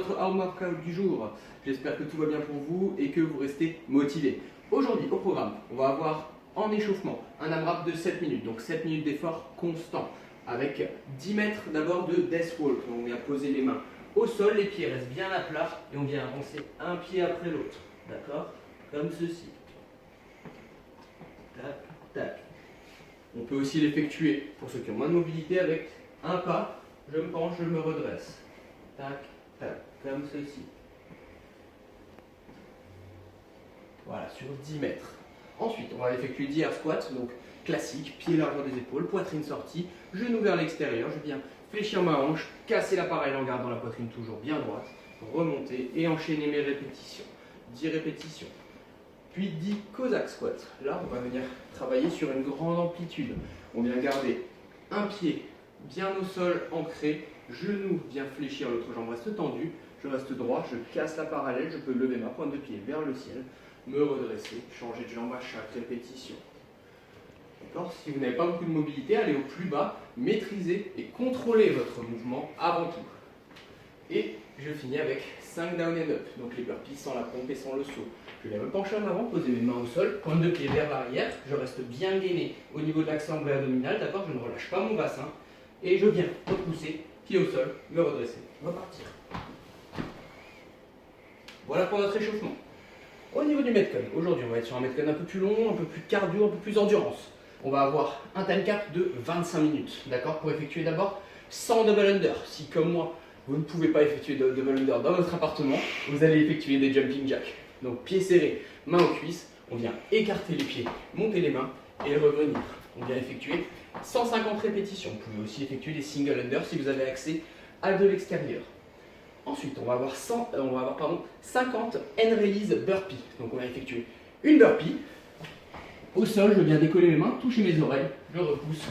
votre home workout du jour. J'espère que tout va bien pour vous et que vous restez motivés. Aujourd'hui, au programme, on va avoir en échauffement un AMRAP de 7 minutes, donc 7 minutes d'effort constant, avec 10 mètres d'abord de death walk. Donc on vient poser les mains au sol, les pieds restent bien à plat et on vient avancer un pied après l'autre. D'accord? Comme ceci. Tac, tac. On peut aussi l'effectuer pour ceux qui ont moins de mobilité avec un pas, je me penche, je me redresse. Tac, tac, comme ceci. Voilà, sur 10 mètres. Ensuite, on va effectuer 10 air squats, donc classique, pied largeur des épaules, poitrine sortie, genou vers l'extérieur. Je viens fléchir ma hanche, casser l'appareil en gardant la poitrine toujours bien droite, remonter et enchaîner mes répétitions. 10 répétitions. Puis 10 Cossack squats. Là, on va venir travailler sur une grande amplitude. On vient garder un pied bien au sol, ancré, genou vient fléchir, l'autre jambe reste tendue, je reste droit, je casse la parallèle, je peux lever ma pointe de pied vers le ciel, me redresser, changer de jambe à chaque répétition. D'accord ? Si vous n'avez pas beaucoup de mobilité, allez au plus bas, maîtrisez et contrôlez votre mouvement avant tout. Et je finis avec 5 down and up, donc les burpees sans la pompe et sans le saut. Je viens me pencher en avant, poser mes mains au sol, pointe de pied vers l'arrière, je reste bien gainé au niveau de l'axe anglais abdominal, d'accord ? Je ne relâche pas mon bassin et je viens repousser, pied au sol, me redresser, repartir. Voilà pour notre échauffement. Au niveau du Metcon, aujourd'hui on va être sur un Metcon un peu plus long, un peu plus cardio, un peu plus endurance. On va avoir un time cap de 25 minutes, d'accord ? Pour effectuer d'abord 100 double under. Si comme moi, vous ne pouvez pas effectuer de double under dans votre appartement, vous allez effectuer des jumping jacks. Donc pieds serrés, mains aux cuisses, on vient écarter les pieds, monter les mains et revenir. On vient effectuer 150 répétitions. Vous pouvez aussi effectuer des single under si vous avez accès à de l'extérieur. Ensuite, on va avoir 50 hand release burpee. Donc on va effectuer une burpee. Au sol, je viens décoller mes mains, toucher mes oreilles, je repousse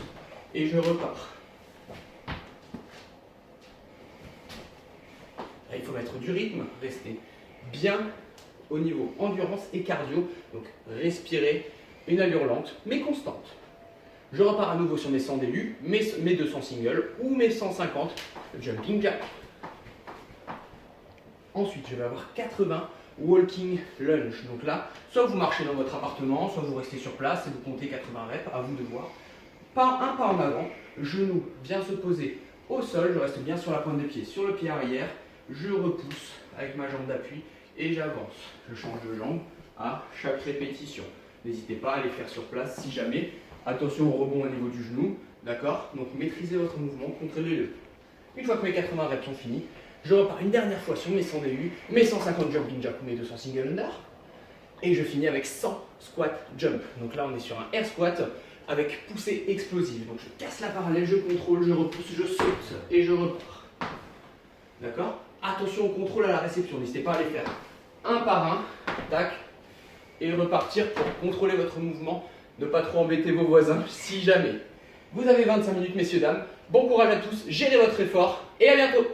et je repars. Là, il faut mettre du rythme, rester bien au niveau endurance et cardio. Donc respirez, une allure lente mais constante. Je repars à nouveau sur mes 100 DU, mes 200 singles ou mes 150 jumping jack. Ensuite, je vais avoir 80 walking lunge. Donc là, soit vous marchez dans votre appartement, soit vous restez sur place et vous comptez 80 reps, à vous de voir. Un pas en avant, genou vient se poser au sol, je reste bien sur la pointe des pieds, sur le pied arrière, je repousse avec ma jambe d'appui et j'avance. Je change de jambe à chaque répétition. N'hésitez pas à les faire sur place si jamais. Attention au rebond au niveau du genou, d'accord ? Donc maîtrisez votre mouvement, contrôlez-le. Une fois que mes 80 reps sont finis, je repars une dernière fois sur mes 100 DU, mes 150 jumping jack ou mes 200 single under. Et je finis avec 100 squat jump. Donc là, on est sur un air squat avec poussée explosive. Donc je casse la parallèle, je contrôle, je repousse, je saute et je repars. D'accord ? Attention au contrôle à la réception. N'hésitez pas à les faire un par un. Tac. Et repartir pour contrôler votre mouvement. Ne pas trop embêter vos voisins si jamais. Vous avez 25 minutes, messieurs, dames. Bon courage à tous. Gérez votre effort et à bientôt.